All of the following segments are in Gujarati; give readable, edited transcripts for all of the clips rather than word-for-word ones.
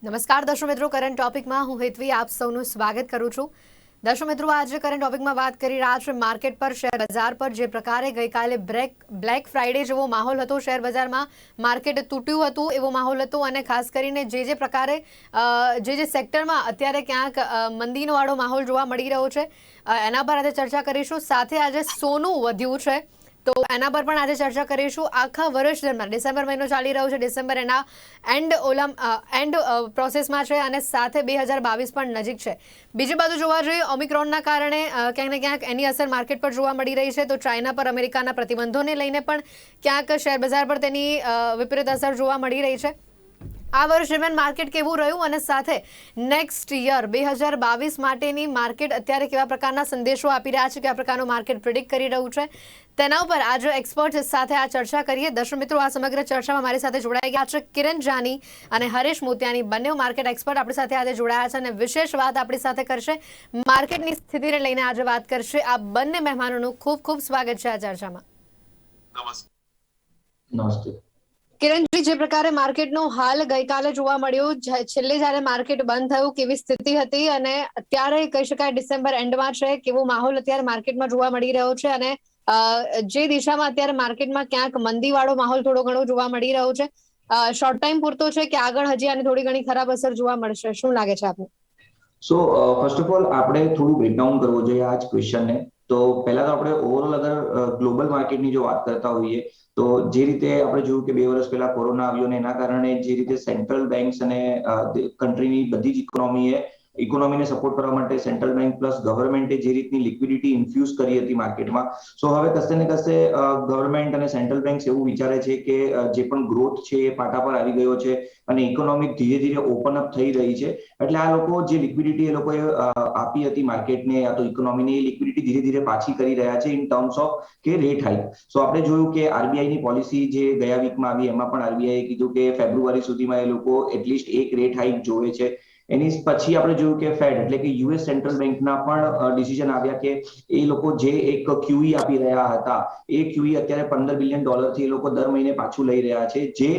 નમસ્કાર દર્શક મિત્રો, કરંટ ટોપિકમાં હું હેતવી આપ સૌનું સ્વાગત કરું છું. દર્શક મિત્રો, આજે કરંટ ટોપિકમાં વાત કરી રહ્યા છે માર્કેટ પર, શેર બજાર પર. જે પ્રકારે ગઈકાલે બ્લેક ફ્રાઈડે જેવો માહોલ હતો, શેર બજારમાં માર્કેટ તૂટ્યું હતું એવો માહોલ હતો, અને ખાસ કરીને જે પ્રકારે જે સેક્ટરમાં અત્યારે ક્યાંક મંદીનો વાળો માહોલ જોવા મળી રહ્યો છે એના પર આજે ચર્ચા કરીશું. સાથે આજે સોનું વધ્યું છે તો એના પર પણ આજે ચર્ચા કરીશું. આખા વર્ષ દરમિયાન ડિસેમ્બર મહિનો ચાલી રહ્યો છે, ડિસેમ્બર એના એન્ડ પ્રોસેસમાં છે, અને સાથે 2022 પણ નજીક છે. બીજી બાજુ જોવા જોઈએ, ઓમિક્રોનના કારણે ક્યાંક ને ક્યાંક એની અસર માર્કેટ પર જોવા મળી રહી છે. તો ચાઇના પર અમેરિકાના પ્રતિબંધોને લઈને પણ ક્યાંક શેર બજાર પર તેની વિપરીત અસર જોવા મળી રહી છે. આ વર્ષ દરમિયાન માર્કેટ કેવું રહ્યું, અને સાથે નેક્સ્ટ યર 2022 માટેની માર્કેટ અત્યારે કેવા પ્રકારના સંદેશો આપી રહ્યા છે, કયા પ્રકારનું માર્કેટ પ્રિડિક્ટ કરી રહ્યું છે, તેના ઉપર આજે એક્સપર્ટ સાથે આ ચર્ચા કરીએ. દર્શક મિત્રો, આ સમગ્ર ચર્ચામાં મારી સાથે જોડાઈ ગયા છે કિરણ જાની અને હરેશ મોતિયાની, બંને માર્કેટ એક્સપર્ટ આપણી સાથે આજે જોડાયા છે, અને વિશેષ વાત આપણી સાથે કરશે, માર્કેટની સ્થિતિને લઈને આજે વાત કરશે. આ બંને મહેમાનોનું ખૂબ ખૂબ સ્વાગત છે આ ચર્ચામાં. નમસ્તે. કિરણજી, જે પ્રકારે માર્કેટનો હાલ ગઈકાલે જોવા મળ્યો, છેલ્લે જ્યારે માર્કેટ બંધ થયું કેવી સ્થિતિ હતી, અને અત્યારે કહી શકાય ડિસેમ્બર એન્ડમાં છે, કેવો માહોલ અત્યારે માર્કેટમાં જોવા મળી રહ્યો છે, અને જે દિશામાં અત્યારે માર્કેટમાં ક્યાંક મંદીવાળો માહોલ થોડો ઘણો જોવા મળી રહ્યો છે, શોર્ટ ટાઈમ પૂરતો છે કે આગળ હજી આની થોડી ઘણી ખરાબ અસર જોવા મળશે? શું લાગે છે આપને? ફર્સ્ટ ઓફ ઓલ આપણે થોડું બ્રેકડાઉન કરવું જોઈએ આ જ ક્વેશ્ચનને. તો પહેલા તો આપણે ઓવરઓલ અગર ગ્લોબલ માર્કેટની જો વાત કરતા હોઈએ તો જે રીતે આપણે જોયું કે 2 વર્ષ પહેલા કોરોના આવ્યો ને એના કારણે જે રીતે સેન્ટ્રલ બેંક્સ અને કન્ટ્રીની બધી જ ઇકોનોમીને સપોર્ટ કરવા માટે સેન્ટ્રલ બેંક પ્લસ ગવર્મેન્ટે જે રીતની લિક્વિડિટી ઇન્ફ્યુઝ કરી હતી માર્કેટમાં, સો હવે કશે ને કશે ગવર્મેન્ટ અને સેન્ટ્રલ બેંક્સ એવું વિચારે છે કે જે પણ ગ્રોથ છે એ પાટા પર આવી ગયો છે અને ઇકોનોમી ધીરે ધીરે ઓપન અપ થઈ રહી છે, એટલે આ લોકો જે લિક્વિડિટી એ લોકોએ આપી હતી માર્કેટને યા તો ઇકોનોમીને, એ લિક્વિડિટી ધીરે ધીરે પાછી કરી રહ્યા છે ઇન ટર્મ્સ ઓફ કે રેટ હાઇક. સો આપણે જોયું કે આરબીઆઈની પોલિસી જે ગયા વીકમાં આવી એમાં પણ આરબીઆઈએ કીધું કે ફેબ્રુઆરી સુધીમાં એ લોકો એટલીસ્ટ એક રેટ હાઇક જોવે છે. એની પછી આપણે જોયું કે ફેડ એટલે કે યુએસ સેન્ટ્રલ બેંકના પણ ડિસિઝન આવ્યા કે એ લોકો જે એક ક્યુઈ આપી રહ્યા હતા એ ક્યુઈ અત્યારે $15 બિલિયન થી એ લોકો દર મહિને પાછું લઈ રહ્યા છે, જે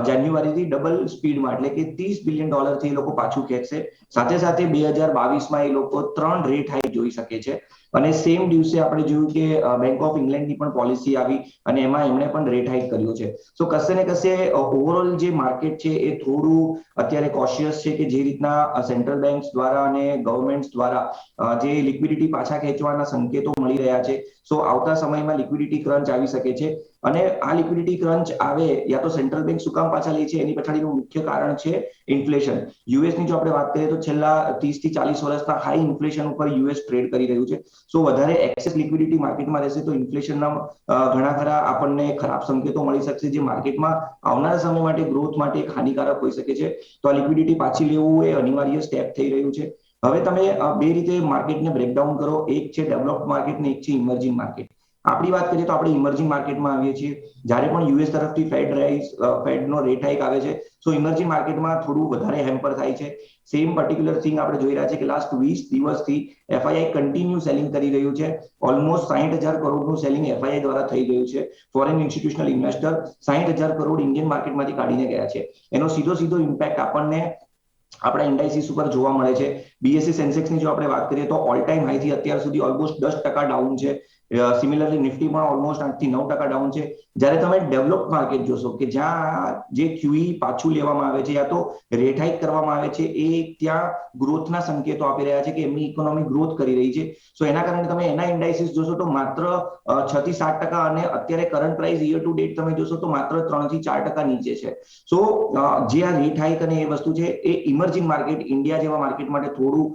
જાન્યુઆરીથી ડબલ સ્પીડમાં એટલે કે $30 બિલિયન થી એ લોકો પાછું ખેંચશે. સાથે સાથે 2022માં એ લોકો 3 રેટ હાઇક જોઈ શકે છે. અને સેમ દિવસે આપણે જોયું કે બેંક ઓફ ઇંગ્લેન્ડની પણ પોલિસી આવી અને એમાં એમણે પણ રેટ હાઇક કર્યું છે. સો કશે ને કશે ઓવરઓલ જે માર્કેટ છે એ થોડું અત્યારે કોશિયસ છે કે જે રીતના સેન્ટ્રલ બેંક્સ દ્વારા અને ગવર્મેન્ટ દ્વારા જે લિક્વિડિટી પાછા ખેંચવાના સંકેતો મળી રહ્યા છે, સો આવતા સમયમાં લિક્વિડિટી ક્રંચ આવી શકે છે. અને આ લિક્વિડિટી ક્રંચ આવે યા તો સેન્ટ્રલ બેંક શું કામ પાછા લે છે એની પછાડીનું મુખ્ય કારણ છે ઇન્ફ્લેશન. યુએસની જો આપણે વાત કરીએ તો છેલ્લા 30 થી 40 વર્ષના હાઈ ઇન્ફ્લેશન ઉપર યુએસ ટ્રેડ કરી રહ્યું છે. સો વધારે એક્સેસ લિક્વિડિટી માર્કેટમાં રહેશે તો ઇન્ફ્લેશનના ઘણા ખરા આપણને ખરાબ સંકેતો મળી શકશે, જે માર્કેટમાં આવનારા સમય માટે ગ્રોથ માટે એક હાનિકારક હોઈ શકે છે. તો આ લિક્વિડિટી પાછી લેવું એ અનિવાર્ય સ્ટેપ થઈ રહ્યું છે. હવે તમે બે રીતે માર્કેટને બ્રેકડાઉન કરો, એક છે ડેવલપ્ડ માર્કેટ ને એક છે ઇમર્જિંગ માર્કેટ. આપણી વાત કરીએ તો આપણે ઇમર્જિંગ માર્કેટમાં આવીએ છીએ. જ્યારે પણ યુએસ તરફથી ફેડનો રેટ હાઇક આવે છે, સો ઇમર્જિંગ માર્કેટમાં થોડું વધારે હેમ્પર થાય છે. સેમ પર્ટિક્યુલર થિંગ આપણે જોઈ રહ્યા છે કે લાસ્ટ 20 દિવસથી એફઆઈઆઈ કન્ટિન્યુ સેલિંગ કરી રહ્યું છે. ઓલમોસ્ટ 60,000 કરોડનું સેલિંગ એફઆઈઆઈ દ્વારા થઈ ગયું છે. Foreign institutional investor 60,000 crore Indian માર્કેટમાંથી કાઢીને ગયા છે. એનો સીધો ઇમ્પેક્ટ આપણને આપણા ઇન્ડાઇસીસ ઉપર જોવા મળે છે. બીએસસી સેન્સેક્સની જો આપણે વાત કરીએ તો ઓલ ટાઈમ હાઈથી અત્યાર સુધી ઓલમોસ્ટ 10% ડાઉન છે. સિમિલરલી નિફ્ટી પણ ઓલમોસ્ટ 8 થી 9% ડાઉન છે. જ્યારે તમે ડેવલપ માર્કેટ જોશો કે જ્યાં જે ક્યુઈ પાછું લેવામાં આવે છે યા તો રેટ હાઇક કરવામાં આવે છે, એ ત્યાં ગ્રોથના સંકેતો આપી રહ્યા છે કે એમની ઇકોનોમી ગ્રોથ કરી રહી છે. સો એના કારણે તમે એના ઇન્ડાઇસીસ જોશો તો માત્ર 6 થી 7%, અને અત્યારે current price year to date તમે જોશો તો માત્ર 3 થી 4% નીચે છે. સો જે આ રેટ હાઇક અને એ વસ્તુ છે એ ઇમર્જિંગ માર્કેટ ઇન્ડિયા જેવા માર્કેટ માટે થોડું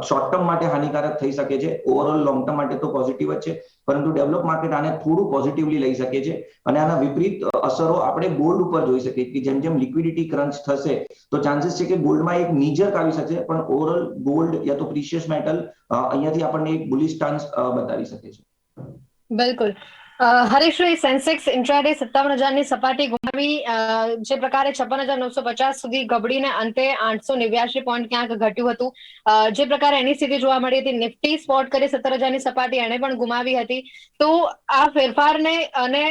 શોર્ટ ટર્મ માટે હાનિકારક થઈ શકે છે. ઓવરઓલ લોંગ ટર્મ માટે તો પોઝિટિવ જ છે, પરંતુ ડેવલપ માર્કેટ આને થોડું પોઝિટિવલી લઈ શકે છે. અને આના વિપરીત અસરો આપણે ગોલ્ડ ઉપર જોઈ શકીએ કે જેમ જેમ લિક્વિડિટી ક્રંચ થશે તો ચાન્સીસ છે કે ગોલ્ડમાં એક નીજક આવી શકે, પણ ઓવરઓલ ગોલ્ડ યા તો પ્રીશિયસ મેટલ અહીંયાથી આપણને એક બુલિશ સ્ટાન્સ બતાવી શકે છે. બિલકુલ. હરીશભાઈ, સેન્સેક્સ ઇન્ટ્રાડે 57,000ની સપાટી ગુમાવી, જે પ્રકારે 56,950 સુધી ગબડીને અંતે 889 પોઈન્ટ ક્યાંક ઘટ્યું હતું. જે પ્રકારે એની સ્થિતિ જોવા મળી હતી, નિફ્ટી સ્પોટ કરી 17,000ની સપાટી એને પણ ગુમાવી હતી. તો આ ફેરફારને અને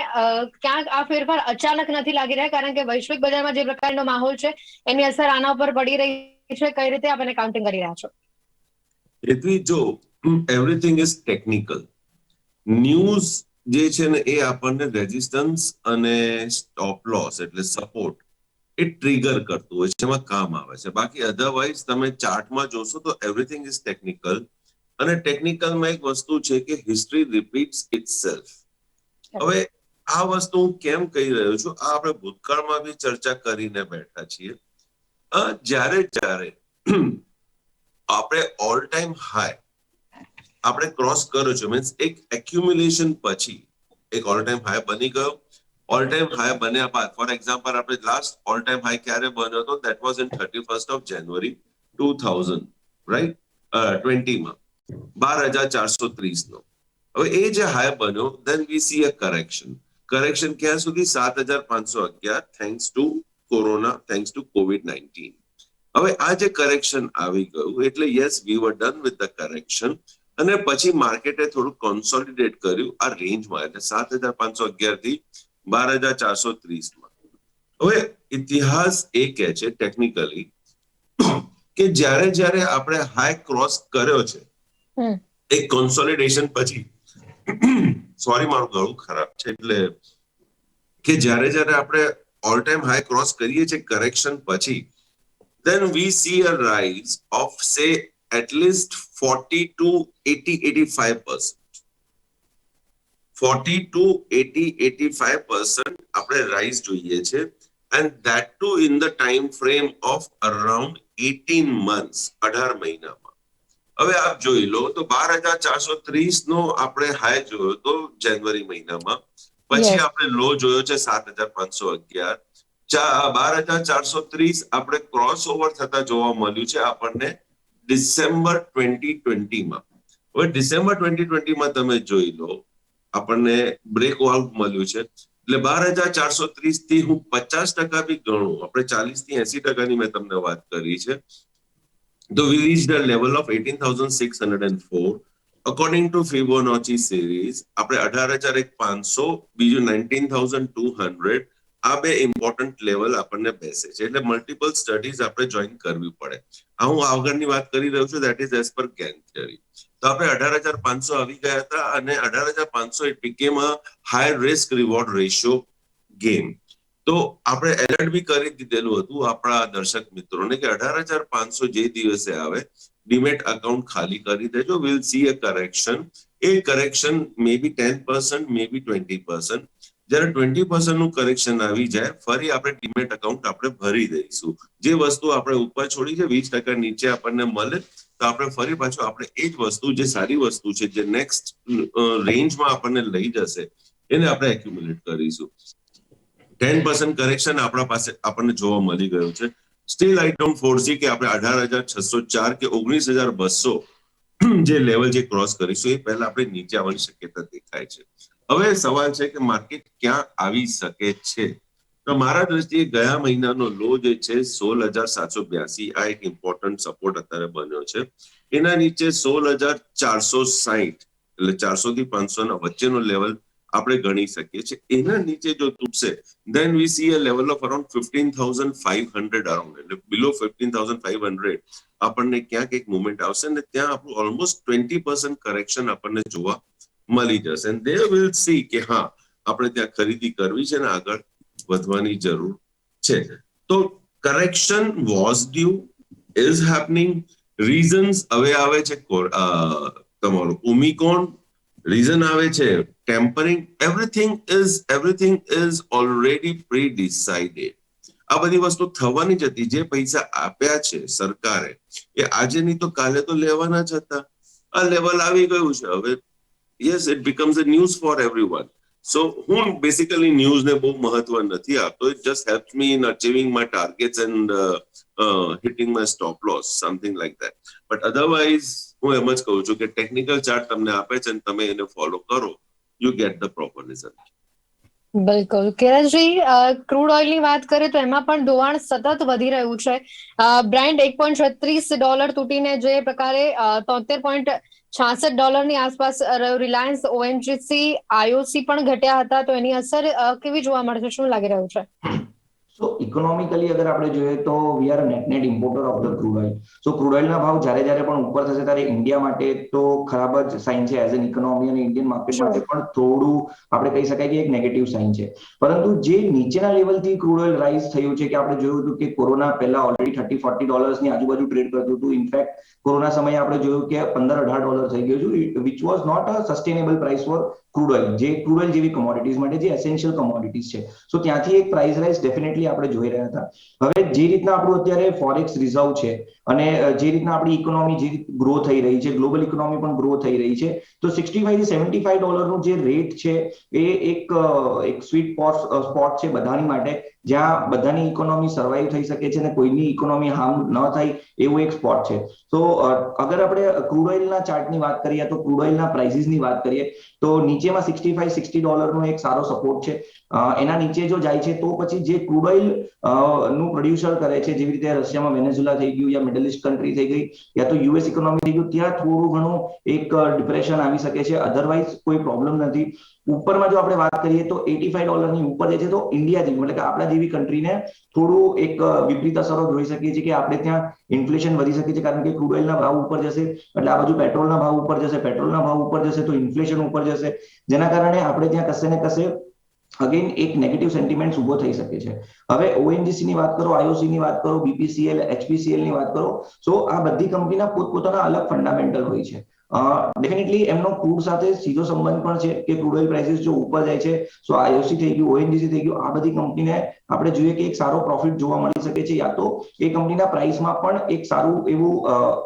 ક્યાંક આ ફેરફાર અચાનક નથી લાગી રહ્યા, કારણ કે વૈશ્વિક બજારમાં જે પ્રકારનો માહોલ છે એની અસર આના ઉપર પડી રહી છે. કઈ રીતે આપ એને કાઉન્ટિંગ કરી રહ્યા છો? એથી જો એવરીથિંગ ઇઝ ટેકનિકલ. ન્યૂઝ જે છે ને એ આપણને રેઝિસ્ટન્સ અને સ્ટોપ લોસ એટલે સપોર્ટ એ ટ્રિગર કરતું હોય છે, એમાં કામ આવે છે. બાકી અધરવાઇઝ તમે ચાર્ટમાં જોશો તો એવરીથિંગ ઇઝ ટેકનિકલ. અને ટેકનિકલમાં એક વસ્તુ છે કે હિસ્ટ્રી રિપીટ્સ ઇટસેલ્ફ. હવે આ વસ્તુ હું કેમ કહી રહ્યો છું, આ આપણે ભૂતકાળમાં બી ચર્ચા કરીને બેઠા છીએ. જ્યારે જ્યારે આપણે ઓલ ટાઈમ હાઈ આપણે ક્રોસ કર્યો છે, મીન્સ એક એક્યુમ્યુલેશન પછી એક ઓલ ટાઈમ હાઈ બની ગયો. ઓલ ટાઈમ હાઈ બન્યા બાદ ફોર એક્ઝામ્પલ આપણે લાસ્ટ ઓલ ટાઈમ હાઈ ક્યારે બન્યો હતો? That was in 31st of January 2000, right, 20માં 12,430 નો. હવે એ જે હાઈ બન્યો, then we see a correction ક્યાં સુધી? 7,511 thanks to corona, thanks to COVID-19. હવે આ જે કરેક્શન આવી ગયું એટલે yes we were done with the correction. અને પછી માર્કેટે થોડું કોન્સોલિડેટ કર્યું આ રેન્જમાં, એટલે 7,511 થી 12,430માં. હવે ઇતિહાસ એ કહે છે ટેકનિકલી કે જ્યારે જ્યારે આપણે હાઈ ક્રોસ કર્યો છે એક કોન્સોલિડેશન પછી, સોરી મારું ગળું ખરાબ છે, એટલે કે જ્યારે જ્યારે આપણે ઓલ ટાઈમ હાઈ ક્રોસ કરીએ છીએ કરેક્શન પછી, then we see a rise of say at least 40 to 80-85%. 40 to 80-85% આપણે રાઇઝ જોઈએ છે, and that too in the time frame of around 18 months, 18 મહિનામાં. હવે આપ જોઈ લો તો 12,430 નો આપણે હાઈ જોયો તો જાન્યુઆરી મહિનામાં, પછી આપણે લો જોયો છે 7,511. 12,430 આપણે ક્રોસ ઓવર થતા જોવા મળ્યું છે આપણને ડિસેમ્બર 2020માં. હવે ડિસેમ્બર 2020માં તમે જોઈ લો આપણને બ્રેકઆઉટ મળ્યું છે, એટલે 12,430 થી હું 50% બી ગણું, આપણે 40 થી 80%ની મેં તમને વાત કરી છે. તો we reached a level of 18,604 according to Fibonacci series. આપણે 18,500, બીજું 19,200, આ બે ઇમ્પોર્ટન્ટ લેવલ આપણને બેસે છે. એટલે મલ્ટિપલ સ્ટડીઝ આપણે જોઈન કરવી પડે. આ હું આગળની વાત કરી રહ્યો છું, that is as per gain theory. તો આપણે 18,500 આવી ગયા હતા અને 18,500 it became a high risk reward ratio game. તો આપણે એલર્ટ બી કરી દીધેલું હતું આપણા દર્શક મિત્રોને કે 18,500 જે દિવસે આવે ડીમેટ અકાઉન્ટ ખાલી કરી દેજો, વિલ સી અ કરેક્શન. એ correction may be 10%, may be 20%. જ્યારે 20% નું કરેક્શન આવી જાય ફરી આપણે ડીમેટ અકાઉન્ટ આપણે ભરી દઈશું. જે વસ્તુ આપણે ઉપર છોડી છે 20% નીચે આપણને મળે તો આપણે ફરી પાછું આપણે એ જ વસ્તુ, જે સારી વસ્તુ છે, જે નેક્સ્ટ રેન્જમાં આપણને લઈ જશે, એને આપણે એક્યુમ્યુલેટ કરીશું. 10% કરેક્શન આપણા પાસે આપણને જોવા મળી ગયું છે. સ્ટીલ આઈ ડોન્ટ ફોરસી કે આપણે 18,604 કે 19,200 જે લેવલ જે ક્રોસ કરીશું એ પહેલા આપણે નીચે આવવાની શક્યતા દેખાય છે. હવે સવાલ છે કે માર્કેટ ક્યાં આવી શકે છે? તો મારા દ્રષ્ટિએ ગયા મહિનાનો લો જે છે 16,782, આ એક ઇમ્પોર્ટન્ટ સપોર્ટ અત્યારે બન્યો છે. એના નીચે 16,460 એટલે 400 થી 500 ના વચ્ચેનો લેવલ આપણે ગણી શકીએ છીએ. એના નીચે જો તૂટશે then we see a level of around 15,500 around, એટલે below 15,500 આપણને ક્યાંક એક મુવમેન્ટ આવશે અને ત્યાં આપણું ઓલમોસ્ટ 20% કરેક્શન આપણને જોવા મળી જશે. and they will see કે હા આપણે ત્યાં ખરીદી કરવી છે ને આગળ વધવાની જરૂર છે. તો correction was due, is happening. Reasons હવે આવે છે તમારું ઓમિક્રોન, રીઝન આવે છે tapering. Everything is already pre decided. આ બધી વસ્તુ થવાની જ હતી. જે પૈસા આપ્યા છે સરકારે એ આજે નહીં તો કાલે તો લેવાના જ હતા. આ લેવલ આવી ગયું છે. હવે yes it becomes a news for everyone. So હું બેસિકલી ન્યૂઝને બહુ મહત્વ નથી આપતો. It just helps me in achieving my targets and hitting my stop loss, something like that. But otherwise હું એમ જ કહું છું કે ટેકનિકલ ચાર્ટ તમને આપે છે અને તમે એને ફોલો કરો you get the proper result. બિલકુલ કિરણજી, ક્રૂડ ઓઇલની વાત કરીએ તો એમાં પણ ધોવાણ સતત વધી રહ્યું છે. બ્રેન્ટ $1.36 તૂટીને જે પ્રકારે $73.66 આસપાસ રહ્યું. રિલાયન્સ, ઓએનજીસી, આઈઓસી પણ ઘટ્યા હતા, તો એની અસર કેવી જોવા મળશે, શું લાગી રહ્યું છે? સો ઇકોનોમિકલી અગર આપણે જોઈએ તો we are net importer of the crude oil. So crude ઓઇલના ભાવ જ્યારે પણ ઉપર થશે ત્યારે ઇન્ડિયા માટે તો ખરાબ જ સાઇન છે એઝ એન ઇકોનોમી, અને ઇન્ડિયન માર્કેટ માટે પણ થોડું આપણે કહી શકાય કે એક નેગેટિવ સાઇન છે. પરંતુ જે નીચેના લેવલથી ક્રૂડ ઓઇલ રાઇઝ થયું છે, કે આપણે જોયું હતું કે કોરોના પહેલા ઓલરેડી $30-40 ની આજુબાજુ ટ્રેડ કરતું હતું. ઇનફેક્ટ કોરોના સમયે આપણે જોયું કે $15-18 થઈ ગયું છે, which was not a sustainable price for crude oil, જે ક્રૂડ ઓઇલ જેવી કોમોડિટીઝ માટે જે એસેન્શિયલ કોમોડિટીઝ છે. સો ત્યાંથી એક પ્રાઇસ રાઇઝ ડેફિનેટલી આપણે જોઈ રહ્યા હતા. હવે જે રીતના આપણું અત્યારે ફોરેક્સ રિઝર્વ છે, અને જે રીતના આપણી ઇકોનોમી જે ગ્રો થઈ રહી છે, ગ્લોબલ ઇકોનોમી પણ ગ્રો થઈ રહી છે, તો $65-75 નું જે રેટ છે એ એક સ્વીટ સ્પોટ છે બધાની માટે, જ્યાં બધાની ઇકોનોમી સર્વાઈવ થઈ શકે છે અને કોઈની ઇકોનોમી હાર્મ ન થાય એવું એક સ્પોટ છે. તો અગર આપણે ક્રૂડ ઓઇલના ચાર્ટની વાત કરીએ, તો ક્રૂડ ઓઇલના પ્રાઇસીસની વાત કરીએ તો નીચેમાં $55-60 નો એક સારો સપોર્ટ છે. એના નીચે જો જાય છે તો પછી જે ક્રૂડ ઓઇલ નું પ્રોડ્યુસર કરે છે, જેવી રીતે રશિયામાં વેનેઝુલા થઈ ગયું, યા મિડલ ઇસ્ટ કન્ટ્રી થઈ ગઈ, યા તો યુએસ ઇકોનોમી થઈ ગયું, ત્યાં થોડું ઘણું એક ડિપ્રેશન આવી શકે છે. અધરવાઇઝ કોઈ પ્રોબ્લેમ નથી. ઉપરમાં જો આપણે વાત કરીએ તો $85 ની ઉપર જાય છે તો ઇન્ડિયા જેવી, એટલે કે આપણા જેવી કન્ટ્રીને થોડું એક વિપરીત અસરો જોઈ શકીએ છીએ, કે આપણે ત્યાં ઇન્ફ્લેશન વધી શકે છે, કારણ કે ક્રૂડ ઓઇલના ભાવ ઉપર જશે એટલે આ બાજુ પેટ્રોલના ભાવ ઉપર જશે, પેટ્રોલના ભાવ ઉપર જશે તો ઇન્ફ્લેશન ઉપર જશે, જેના કારણે આપણે ત્યાં કશે ને કશે અગેન એક નેગેટિવ સેન્ટિમેન્ટ ઉભો થઈ શકે છે. હવે ઓએનજીસી ની વાત કરો, આઈઓસી ની વાત કરો, બીપીસીએલ, એચપીસીએલ ની વાત કરો, સો આ બધી કંપનીના પોતપોતાના અલગ ફંડામેન્ટલ હોય છે. ડેફિનેટલી એમનો ક્રૂડ સાથે સીધો સંબંધ પણ છે, કે ક્રૂડ ઓઇલ પ્રાઇસીસ જો ઉપર જાય છે, સો આઈઓસી થઈ ગયું, ઓએનજીસી થઈ ગયું, આ બધી કંપનીને આપણે જોઈએ કે એક સારો પ્રોફિટ જોવા મળી શકે છે, યા તો એ કંપનીના પ્રાઇસમાં પણ એક સારું એવું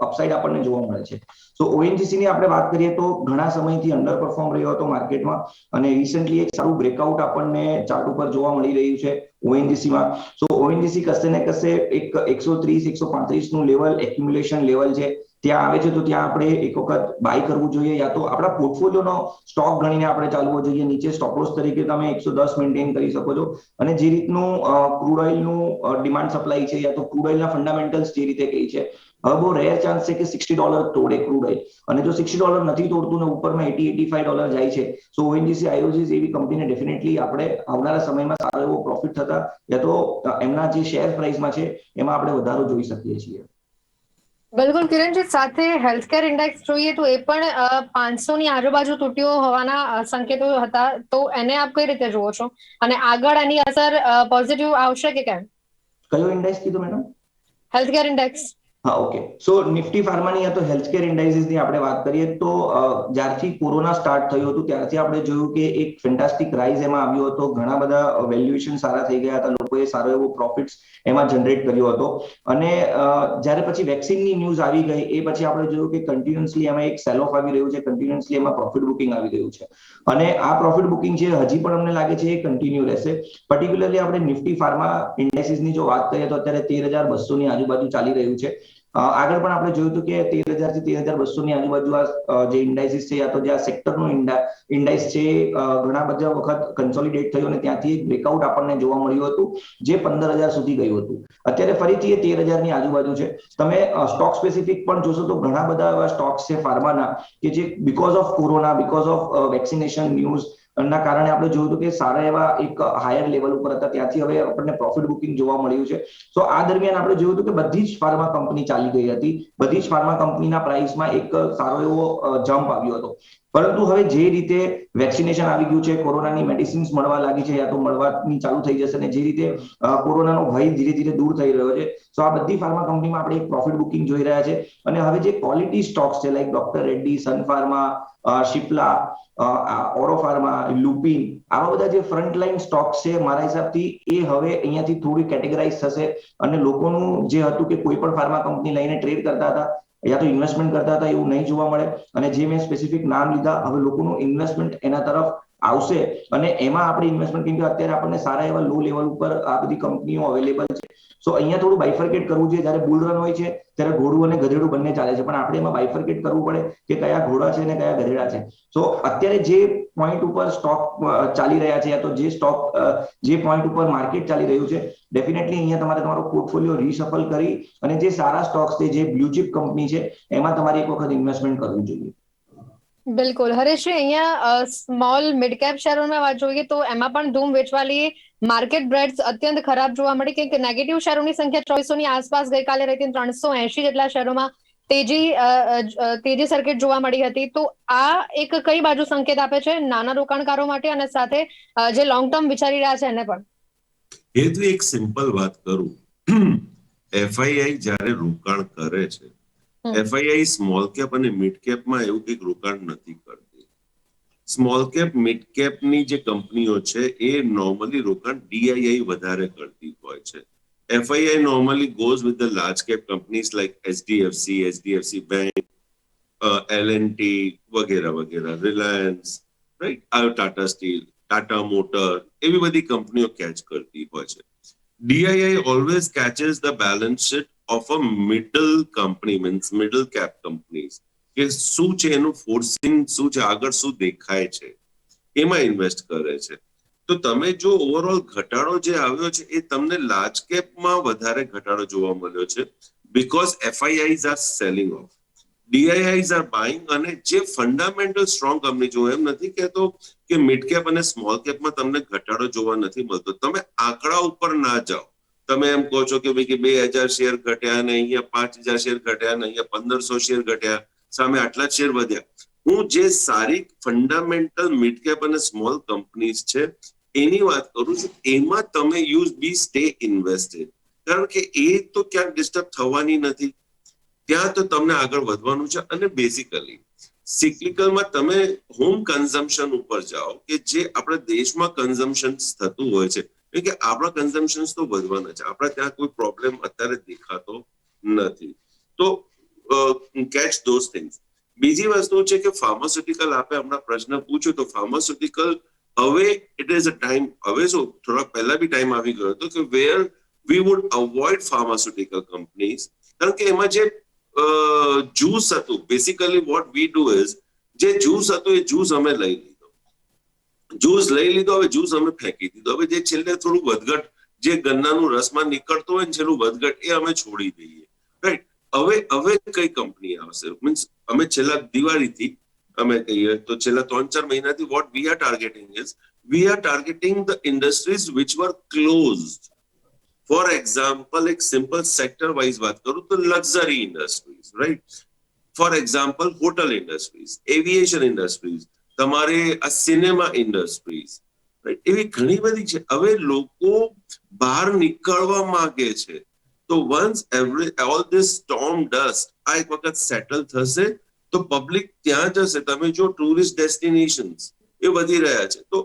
અપસાઇડ આપણને જોવા મળે છે. સો ઓએનજીસી ની આપણે વાત કરીએ તો ઘણા સમયથી અંડર પરફોર્મ રહ્યો હતો માર્કેટમાં, અને રિસેન્ટલી એક સારું બ્રેકઆઉટ આપણને ચાર્ટ ઉપર જોવા મળી રહ્યું છે ઓએનજીસીમાં. સો ઓએનજીસી કશે ને કશે એક 130-135 નું લેવલ, એક્યુમ્યુલેશન લેવલ છે, ત્યાં આવે છે, તો ત્યાં આપણે એક વખત બાય કરવું જોઈએ, યા તો આપણા પોર્ટફોલિયોનો સ્ટોક ગણીને આપણે ચાલવો જોઈએ. નીચે સ્ટોપ લોસ તરીકે તમે 110 મેન્ટેન કરી શકો છો. અને જે રીતનું ક્રૂડ ઓઇલનું ડિમાન્ડ સપ્લાય છે, યા તો ક્રૂડ ઓઇલના ફંડામેન્ટલ્સ જે રીતે કહી છે, હવે બહુ રેર ચાન્સ છે કે $60 તોડે ક્રૂડ ઓઇલ, અને જો $60 નથી તોડતું ને ઉપરમાં $80-85 જાય છે, સો ઓએનજીસી, આઈઓસી એવી કંપનીને ડેફિનેટલી આપણે આવનારા સમયમાં સારો એવો પ્રોફિટ થતા, યા તો એમના જે શેર પ્રાઇસમાં છે એમાં આપણે વધારો જોઈ શકીએ છીએ. બિલકુલ કિરણજી, સાથે હેલ્થકેર ઇન્ડેક્સ જોઈએ તો એ પણ 500 ની આજુબાજુ તૂટ્યો હોવાના સંકેતો હતા, તો એને આપ કઈ રીતે જુઓ છો, અને આગળ એની અસર પોઝિટિવ આવશે કે કેમ? કયો ઇન્ડેક્સ કીધું મેડમ? Healthcare index. હા, ઓકે. સો નિફ્ટી ફાર્માની યા તો હેલ્થકેર ઇન્ડાઇસીસની આપણે વાત કરીએ તો જ્યારથી કોરોના સ્ટાર્ટ થયું હતું ત્યારથી આપણે જોયું કે એક ફેન્ટાસ્ટિક રાઇઝ એમાં આવ્યો હતો. ઘણા બધા વેલ્યુએશન સારા થઈ ગયા હતા, લોકોએ સારો એવો પ્રોફિટ્સ એમાં જનરેટ કર્યો હતો. અને જ્યારે પછી વેક્સિનની ન્યૂઝ આવી ગઈ એ પછી આપણે જોયું કે કન્ટિન્યુઅસલી એમાં એક સેલ ઓફ આવી રહ્યું છે, કન્ટિન્યુઅસલી એમાં પ્રોફિટ બુકિંગ આવી રહ્યું છે. અને આ પ્રોફિટ બુકિંગ છે હજી પણ અમને લાગે છે એ કન્ટિન્યુ રહેશે. પર્ટિક્યુલરલી આપણે નિફ્ટી ફાર્મા ઇન્ડેક્સીસની જો વાત કરીએ તો અત્યારે 13,200 ની આજુબાજુ ચાલી રહ્યું છે. આગળ પણ આપણે જોયું હતું કે 13,000 થી 13,200 ની આજુબાજુ જે ઇન્ડાઇસીસ છે, યા તો જે આ સેક્ટરનું ઇન્ડાઇસ છે, ઘણા બધા વખત કન્સોલિડેટ થયું અને ત્યાંથી એક બ્રેકઆઉટ આપણને જોવા મળ્યું હતું, જે 15,000 સુધી ગયું હતું. અત્યારે ફરીથી એ 13,000 ની આજુબાજુ છે. તમે સ્ટોક સ્પેસિફિક પણ જોશો તો ઘણા બધા એવા સ્ટોક્સ છે ફાર્માના, કે જે because of corona, because of vaccination news ના કારણે આપણે જોયું હતું કે સારા એવા એક હાયર લેવલ ઉપર હતા, ત્યાંથી હવે આપણને પ્રોફિટ બુકિંગ જોવા મળ્યું છે. તો આ દરમિયાન આપણે જોયું હતું કે બધી જ ફાર્મા કંપની ચાલી ગઈ હતી, બધી જ ફાર્મા કંપનીના પ્રાઇસમાં એક સારો એવો જમ્પ આવ્યો હતો. પરંતુ હવે જે રીતે વેક્સિનેશન આવી ગયું છે, કોરોનાની મેડિસિન્સ મળવા લાગી છે, યા તો મળવાની ચાલુ થઈ જશે, અને જે રીતે કોરોનાનો ભય ધીરે ધીરે દૂર થઈ રહ્યો છે, તો આ બધી ફાર્મા કંપનીમાં આપણે એક પ્રોફિટ બુકિંગ જોઈ રહ્યા છે. અને હવે જે ક્વોલિટી સ્ટોક્સ છે, like doctor Reddy, Sun Pharma, શિપ્લા, ઓરો pharma, Lupin, આવા બધા જે ફ્રન્ટલાઈન સ્ટોક્સ છે, મારા હિસાબથી એ હવે અહીંયાથી થોડી કેટેગરાઇઝ થશે. અને લોકોનું જે હતું કે કોઈ પણ ફાર્મા કંપની લઈને ટ્રેડ કરતા હતા, યા તો ઇન્વેસ્ટમેન્ટ કરતા હતા, એવું નહીં જોવા મળે. અને જે મેં સ્પેસિફિક નામ લીધા, હવે લોકોનું ઇન્વેસ્ટમેન્ટ એના તરફ આવશે અને એમાં આપણે ઇન્વેસ્ટમેન્ટ, કેમ કે અત્યારે આપણને સારા એવા લો લેવલ ઉપર આ બધી કંપનીઓ અવેલેબલ છે. સો અહીંયા થોડું બાયફર્કેટ કરવું જોઈએ. જ્યારે બુલ રન હોય છે ત્યારે ઘોડું અને ગધેડું બંને ચાલે છે, પણ આપણે એમાં બાયફર્કેટ કરવું પડે કે કયા ઘોડા છે અને કયા ગધેડા છે. સો અત્યારે જે પોઈન્ટ ઉપર સ્ટોક ચાલી રહ્યા છે, યા તો જે પોઈન્ટ ઉપર માર્કેટ ચાલી રહ્યું છે, ડેફિનેટલી અહીંયા તમારે તમારો પોર્ટફોલિયો રીશફલ કરી અને જે સારા સ્ટોક્સ છે, જે બ્લુ ચિપ કંપની છે, એમાં તમારે એક વખત ઇન્વેસ્ટમેન્ટ કરવું જોઈએ. બિલકુલ હરેશજી, અહીંયા સ્મોલ મિડ કેપ શેરોમાં વાત જોઈએ તો એમાં પણ ધૂમ વેચવાલી માર્કેટ બ્રેડ્સ અત્યંત ખરાબ જોવા મળી, કે નેગેટિવ શેરોની સંખ્યા 2400ની આસપાસ ગઈકાલે રહી, 380 જેટલા શેરોમાં તેજી સર્કિટ જોવા મળી હતી. તો આ એક કઈ બાજુ સંકેત આપે છે નાના રોકાણકારો માટે અને સાથે જે લોંગ ટર્મ વિચારી રહ્યા છે એને પણ? હેતુ એક સિમ્પલ વાત કરું, એફઆઈઆઈ જ્યારે રોકાણ કરે છે, એફઆઈઆઈ સ્મોલ કેપ અને મિડ કેપમાં એવું કંઈક રોકાણ નથી કરતી. સ્મોલ કેપ મિડ કેપની જે કંપનીઓ છે એ નોર્મલી રોકાણ ડીઆઈઆઈ વધારે કરતી હોય છે. FII normally goes with the large cap companies like HDFC Bank, L&T, વગેરે વગેરે, Reliance, right, Tata steel, Tata motor, એવી બધી કંપનીઓ કેચ કરતી હોય છે. DII always catches the balance sheet of a middle company, means middle cap companies, કે શું છે એનું ફોર્સિંગ, શું છે આગળ, શું દેખાય છે, એમાં ઇન્વેસ્ટ કરે છે. તો તમે જો ઓવરઓલ ઘટાડો જે આવ્યો છે એ તમને લાર્જ કેપમાં વધારે ઘટાડો જોવા મળ્યો છે, because FIIs are selling off, DIIs are buying. અને જે ફંડામેન્ટલ સ્ટ્રોંગ કંપની, જો એમ નથી કહેતો કે મિડ કેપ અને સ્મોલ કેપમાં તમને ઘટાડો જોવા નથી મળતો, તમે આંકડા ઉપર ના જાઓ. તમે એમ કહો છો કે ભાઈ કે 2000 શેર ઘટ્યા ને અહીંયા 5000 શેર ઘટ્યા ને અહીંયા 1500 શેર ઘટ્યા, સામે આટલા શેર વધ્યા. હું જે સારી ફંડામેન્ટલ મિડ કેપ અને સ્મોલ કંપનીઝ છે એની વાત કરું છું, એમાં તમે સ્ટે ઇન્વેસ્ટેડ, કારણ કે એ તો ક્યાંક ડિસ્ટર્બ થવાની નથી, ત્યાં તો તમને આગળ વધવાનું છે. અને બેઝિકલી સિક્લિકલમાં તમે હોમ કન્ઝમ્પશન ઉપર જાઓ, કે જે આપણા દેશમાં કન્ઝમ્પશન થતું હોય છે, કે આપણા કન્ઝમ્પશન તો વધવાના છે, આપણા ત્યાં કોઈ પ્રોબ્લેમ અત્યારે દેખાતો નથી. તો કેચ ધોઝ થિંગ્સ. બીજી વસ્તુ છે કે ફાર્માસ્યુટિકલ, આપે હમણાં પ્રશ્ન પૂછ્યો તો ફાર્માસ્યુટિકલ હવે ઇટ ઇઝ અ ટાઈમ, હવે શું થોડા પહેલા બી ટાઈમ આવી ગયો હતો કે where we would avoid pharmaceutical companies, કારણ કે એમાં જે જ્યુસ હતું, basically what we do is, જે જ્યુસ હતું એ જ્યુસ અમે લઈ લીધો, હવે જ્યુસ અમે ફેંકી દીધો. હવે જે છેલ્લે થોડું વધઘટ, જે ગન્નાનું રસમાં નીકળતો હોય ને છેલ્લું વધઘટ, એ અમે છોડી દઈએ, રાઈટ. હવે કઈ કંપની આવશે, મીન્સ અમે છેલ્લા દિવાળીથી અમે કહીએ તો છેલ્લા 3-4 મહિનાથી what we are targeting is, we are targeting the industries which were closed. For example, એક સિમ્પલ સેક્ટર વાઇઝ વાત કરું તો luxury industries, right. For example hotel industries, aviation industries, તમારે આ સિનેમા ઇન્ડસ્ટ્રીઝ, રાઈટ, એવી ઘણી બધી છે. હવે લોકો બહાર નીકળવા માંગે છે, તો once all this storm dust આ એક વખત સેટલ થશે તો પબ્લિક ત્યાં જશે. તમે જો ટુરિસ્ટ ડેસ્ટિનેશન્સ એ વધી રહ્યા છે, તો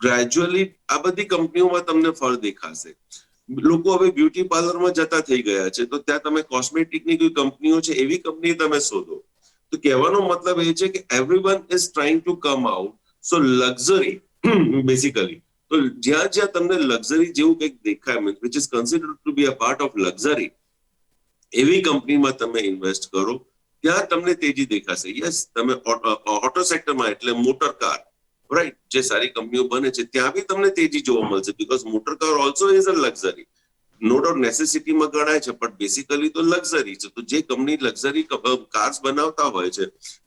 ગ્રેજ્યુઅલી આ બધી કંપનીઓમાં તમને ફળ દેખાશે. લોકો હવે બ્યુટી પાર્લરમાં જતા થઈ ગયા છે, તો ત્યાં તમે કોસ્મેટિકની કોઈ કંપનીઓ છે, એવી કંપની તમે શોધો. તો કહેવાનો મતલબ એ છે કે everyone is trying to come out. So luxury basically, તો જ્યાં જ્યાં તમને લક્ઝરી જેવું કંઈક દેખાય, which is considered to be a part of luxury, એવી કંપનીમાં તમે ઇન્વેસ્ટ કરો, ત્યાં તમને તેજી દેખાશે. યસ, તમે ઓટો સેક્ટરમાં, એટલે મોટર કાર, રાઈટ, જે સારી કંપનીઓ બને છે ત્યાં બી તમને તેજી જોવા મળશે, because motor car also is a luxury. No doubt નેસેસિટીમાં ગણાય છે, પણ બેસિકલી તો લક્ઝરી છે. તો જે કંપની લક્ઝરી કાર્સ બનાવતા હોય છે,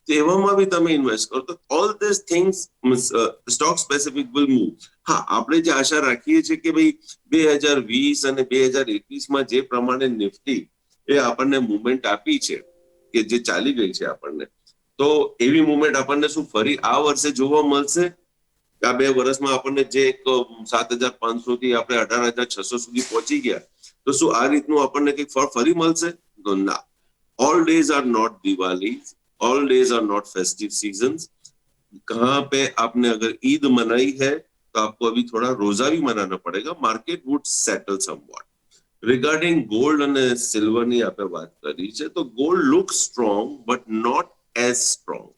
તેવામાં બી તમે ઇન્વેસ્ટ કરો. તો all this things stock specific will move. હા, આપણે જે આશા રાખીએ છીએ કે ભાઈ 2020 અને 2021માં જે પ્રમાણે નિફ્ટી એ આપણને મુવમેન્ટ આપી છે, કે જે ચાલી ગઈ છે આપણને, તો એવી મુવમેન્ટ આપણને શું ફરી આ વર્ષે જોવા મળશે? આ 2 વર્ષમાં આપણને જે 7,500 થી આપણે 18,600 સુધી પહોંચી ગયા, તો શું આ રીતનું આપણને કંઈક ફળ ફરી મળશે? તો ના. All days are not Diwali, all days are not festive seasons. कहाँ पे आपने अगर ईद मनाई है तो आपको अभी थोड़ा रोजा भी मनाना पड़ेगा. Market would settle somewhat. Regarding gold અને સિલ્વરની આપણે વાત કરી છે, તો gold look strong but not as strong.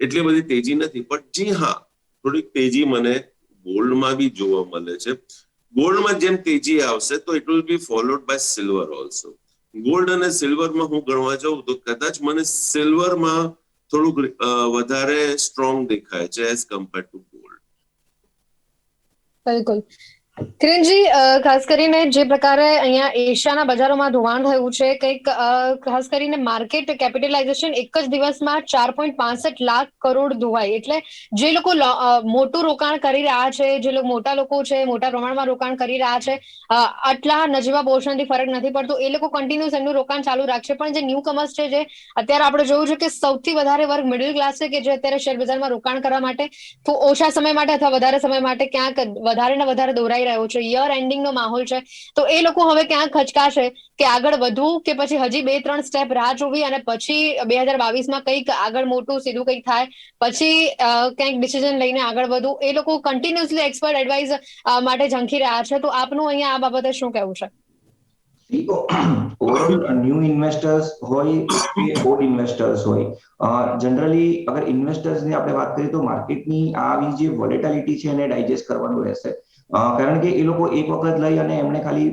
એટલી બધી તેજી નથી, પણ જી હા, થોડીક તેજી મને ગોલ્ડમાં બી જોવા મળે છે. ગોલ્ડમાં જેમ તેજી આવશે તો it will be followed by silver also. Gold અને સિલ્વરમાં હું ગણવા જાઉં તો કદાચ મને સિલ્વરમાં થોડુંક વધારે સ્ટ્રોંગ દેખાય છે એઝ કમ્પેર ટુ ગોલ્ડ. બિલકુલ. કિરણજી, ખાસ કરીને જે પ્રકારે અહીંયા એશિયાના બજારોમાં ધોવાણ થયું છે, કંઈક ખાસ કરીને માર્કેટ કેપિટલાઇઝેશન એક જ દિવસમાં 4.65 લાખ કરોડ ધોવાય. એટલે જે લોકો મોટું રોકાણ કરી રહ્યા છે, જે લોકો મોટા લોકો છે, મોટા પ્રમાણમાં રોકાણ કરી રહ્યા છે, આટલા નજીવા પોર્શનથી ફરક નથી પડતો, એ લોકો કન્ટિન્યુઅસ એમનું રોકાણ ચાલુ રાખશે. પણ જે ન્યૂ કમર્સ છે, જે અત્યારે આપણે જોયું છે કે સૌથી વધારે વર્ગ મિડલ ક્લાસ છે, કે જે અત્યારે શેર બજારમાં રોકાણ કરવા માટે તો ઓછા સમય માટે અથવા વધારે સમય માટે ક્યાંક વધારે ને વધારે દોરાઈ રહ્યો છે, યર એન્ડિંગનો માહોલ છે, તો એ લોકો હવે ક્યાંક ખચકાશે કે આગળ વધવું કે પછી હજી 2-3 સ્ટેપ રાહ જોવી અને પછી 2022માં કંઈક આગળ મોટું સીધું કંઈક થાય પછી કંઈક ડિસિઝન લઈને આગળ વધવું. એ લોકો કન્ટિન્યુઅસલી એક્સપર્ટ એડવાઇસ માટે ઝંખી રહ્યા છે. તો આપનું અહીંયા આ બાબતે શું કહેવું છે? ઓવરઓલ ન્યૂ ઇન્વેસ્ટર્સ હોય કે ઓલ્ડ ઇન્વેસ્ટર્સ હોય, જનરલી અગર ઇન્વેસ્ટર્સની આપણે વાત કરીએ તો માર્કેટની આવી જે વોલેટિલિટી છે એને ડાયજેસ્ટ કરવાનું રહેશે. કારણ કે એ લોકો એક વખત લઈ અને એમને ખાલી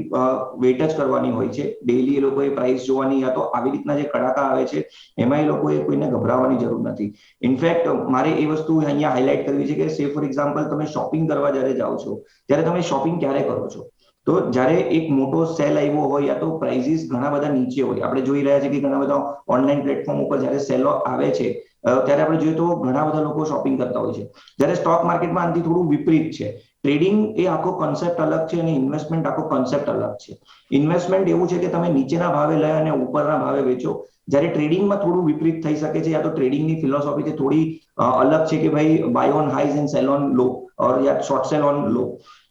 વેટ જ કરવાની હોય છે. ડેઈલી એ લોકોએ પ્રાઇસ જોવાની, યા તો આવી રીતના જે કડાકા આવે છે એમાં એ લોકોએ કોઈને ગભરાવાની જરૂર નથી. ઇનફેક્ટ મારે એ વસ્તુ અહીંયા હાઇલાઇટ કરવી છે કે સે ફોર એક્ઝામ્પલ તમે શોપિંગ કરવા જ્યારે જાઓ છો ત્યારે તમે શોપિંગ ક્યારે કરો છો? તો જ્યારે એક મોટો સેલ આવ્યો હોય યા તો પ્રાઇઝીસ ઘણા બધા નીચે હોય, આપણે જોઈ રહ્યા છીએ કે ઘણા બધા ઓનલાઈન પ્લેટફોર્મ ઉપર જ્યારે સેલો આવે છે ત્યારે આપણે જોઈએ તો ઘણા બધા લોકો શોપિંગ કરતા હોય છે. જ્યારે સ્ટોક માર્કેટમાં આનાથી થોડું વિપરીત છે. ટ્રેડિંગ એ આખો કોન્સેપ્ટ અલગ છે અને ઇન્વેસ્ટમેન્ટ આખો કોન્સેપ્ટ અલગ છે. ઇન્વેસ્ટમેન્ટ એવું છે કે તમે નીચેના ભાવે લઈ અને ઉપરના ભાવે વેચો. જ્યારે ટ્રેડિંગમાં થોડું વિપરીત થઈ શકે છે, યા તો ટ્રેડિંગની ફિલોસોફી થોડી અલગ છે કે ભાઈ buy on highs and sell on low or યા શોર્ટ સેલ ઓન લો.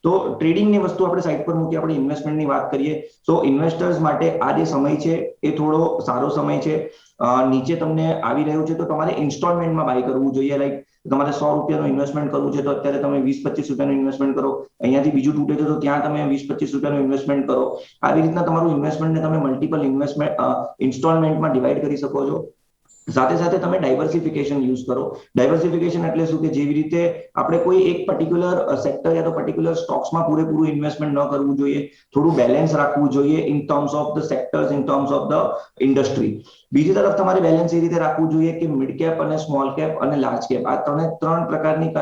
તો ટ્રેડિંગની વસ્તુ આપણે સાઈડ પર મૂકી આપણે ઇન્વેસ્ટમેન્ટની વાત કરીએ તો ઇન્વેસ્ટર્સ માટે આ જે સમય છે એ થોડો સારો સમય છે. નીચે તમને આવી રહ્યું છે તો તમારે ઇન્સ્ટોલમેન્ટમાં બાય કરવું જોઈએ. લાઈક તમારે 100 રૂપિયાનું ઇન્વેસ્ટમેન્ટ કરવું છે તો અત્યારે તમે 20-25 રૂપિયાનું ઇન્વેસ્ટમેન્ટ કરો. અહીંયાથી બીજું તૂટે છે તો ત્યાં તમે 20-25 રૂપિયાનું ઇન્વેસ્ટમેન્ટ કરો. આવી રીતના તમારું ઇન્વેસ્ટમેન્ટને તમે મલ્ટિપલ ઇન્સ્ટોલમેન્ટમાં ડિવાઈડ કરી શકો છો. સાથે સાથે તમે ડાયવર્સિફિકેશન યુઝ કરો. ડાયવર્સિફિકેશન એટલે શું કે જેવી રીતે આપણે કોઈ એક પર્ટિક્યુલર સેક્ટર યા તો પર્ટિક્યુલર સ્ટોક્સમાં પૂરેપૂરું ઇન્વેસ્ટમેન્ટ ન કરવું જોઈએ. થોડું બેલેન્સ રાખવું જોઈએ in terms of the sectors, in terms of the industry. બીજી તરફ તમારે બેલેન્સ એ રીતે રાખવું જોઈએ કે મિડ કેપ અને સ્મોલ કેપ અને લાર્જ કેપ આ ત્રણ પ્રકારની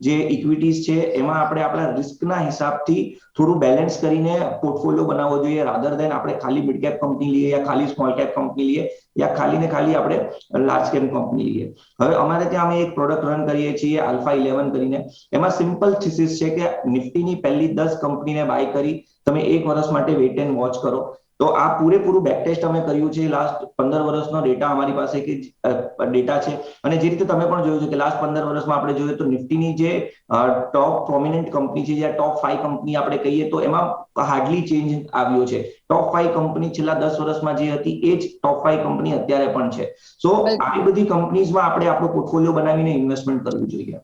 જે ઇક્વિટીઝ છે એમાં આપણે આપણા રિસ્કના હિસાબથી થોડું બેલેન્સ કરીને પોર્ટફોલિયો બનાવવો જોઈએ. રાધર દેન આપણે ખાલી મિડ કેપ કંપની લઈએ યા ખાલી સ્મોલ કેપ કંપની લઈએ યા ખાલી ને ખાલી આપણે લાર્જ કેપ કંપની લઈએ. હવે અમારે ત્યાં અમે એક પ્રોડક્ટ રન કરીએ છીએ આલ્ફા 11 કરીને. એમાં સિમ્પલ થીસિસ છે કે નિફ્ટીની પહેલી 10 કંપનીને બાય કરી તમે 1 વર્ષ માટે વેઇટ એન્ડ વોચ કરો. તો આ પૂરેપૂરું બેક ટેસ્ટ અમે કર્યું છે. લાસ્ટ 15 વર્ષનો ડેટા અમારી પાસે કે ડેટા છે અને જે રીતે તમે પણ જોયું છે કે લાસ્ટ 15 વર્ષમાં આપણે જોઈએ તો નિફ્ટીની જે ટોપ પ્રોમિનન્ટ કંપની છે, જે ટોપ 5 કંપની આપણે કહીએ તો એમાં હાર્ડલી ચેન્જ આવ્યો છે. ટોપ 5 કંપની છેલ્લા 10 વર્ષમાં જે હતી એ જ ટોપ 5 કંપની અત્યારે પણ છે. સો આવી બધી કંપનીઝમાં આપણે આપણો પોર્ટફોલિયો બનાવીને ઇન્વેસ્ટમેન્ટ કરવું જોઈએ.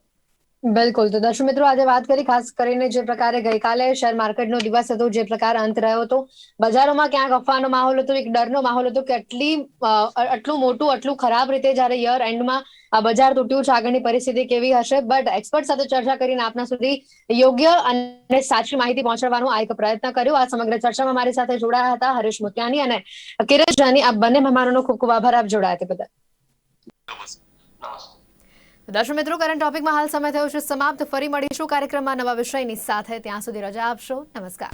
બિલકુલ. તો દર્શક મિત્રો, આજે વાત કરી ખાસ કરીને જે પ્રકારે ગઈકાલે શેર માર્કેટનો દિવસ હતો, જે પ્રકારે અંત રહ્યો હતો, બજારોમાં ક્યાંક અફવાનો માહોલ હતો, એક ડરનો માહોલ હતો કે આટલું મોટું આટલું ખરાબ રીતે જ્યારે યર એન્ડમાં આ બજાર તૂટ્યું છે, આગળની પરિસ્થિતિ કેવી હશે. બટ એક્સપર્ટ સાથે ચર્ચા કરીને આપના સુધી યોગ્ય અને સાચી માહિતી પહોંચાડવાનો આ એક પ્રયત્ન કર્યો. આ સમગ્ર ચર્ચામાં મારી સાથે જોડાયા હતા હરીશ મોતિયાની અને કિરણ જાની. આ બંને મહેમાનોનો ખૂબ ખૂબ આભાર આપ જોડાયા તે બદલ. દર્શક મિત્રો, કરંટ ટોપિકમાં હાલ સમય થયો છે સમાપ્ત. ફરી મળીશું કાર્યક્રમમાં નવા વિષયની સાથે. ત્યાં સુધી રજા આપશો. નમસ્કાર.